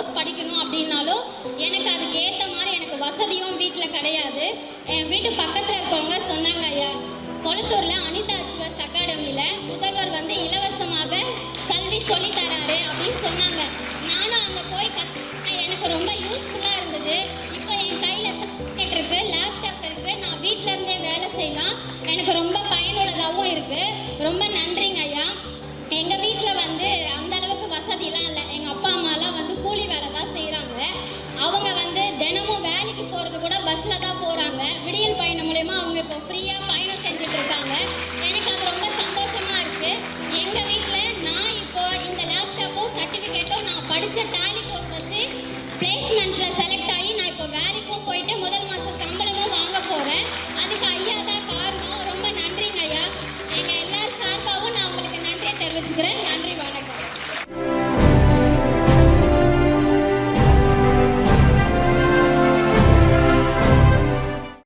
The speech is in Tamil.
கோர்ஸ் படிக்கணும் அப்படின்னாலும் எனக்கு அதுக்கு ஏற்ற மாதிரி எனக்கு வசதியும் வீட்டில் கிடையாது. என் வீட்டு பக்கத்தில் இருக்கவங்க சொன்னாங்க, ஐயா கொளத்தூரில் அனிதா அச்சுவஸ் அகாடமியில் முதல்வர் வந்து இலவசமாக கல்வி சொல்லித்தராரு அப்படின்னு சொன்னாங்க. நானும் அங்கே போய் எனக்கு ரொம்ப யூஸ்ஃபுல்லாக இருந்தது. இப்போ என் கையில் சர்டிஃபிகேட் இருக்குது, லேப்டாப் இருக்குது, நான் வீட்டில் இருந்தே வேலை செய்யலாம். எனக்கு ரொம்ப பயனுள்ளதாகவும் இருக்குது. ரொம்ப நன்றிங்க ஐயா. எங்கள் வீட்டில் வந்து அந்த அளவுக்கு வசதிலாம் இல்லை. எங்கள் அப்பா அம்மாலாம் வந்து கூலி வேலை தான் செய்கிறாங்க. அவங்க வந்து தினமும் வேலைக்கு போகிறது கூட பஸ்ஸில் தான் போகிறாங்க. விடியல் பயணம் மூலயமா அவங்க இப்போ ஃப்ரீயாக பயணம் செஞ்சுட்டு இருக்காங்க. எனக்கு அது ரொம்ப சந்தோஷமாக இருக்குது. எங்கள் வீட்டில் நான் இப்போ இந்த லேப்டாப்பும் சர்டிஃபிகேட்டும் நான் படித்த டேலி கோர்ஸ் வச்சு பிளேஸ்மெண்ட்டில் செலக்ட் ஆகி நான் இப்போ வேலைக்கும் போயிட்டு முதல் மாதம் சம்பளமும் வாங்க போகிறேன். அதுக்கு ஐயா தான் காரணம். ரொம்ப நன்றிங்க ஐயா. எங்கள் எல்லார் சார்பாகவும் நான் உங்களுக்கு நன்றியை தெரிவிச்சுக்கிறேன். நன்றி, வணக்கம்.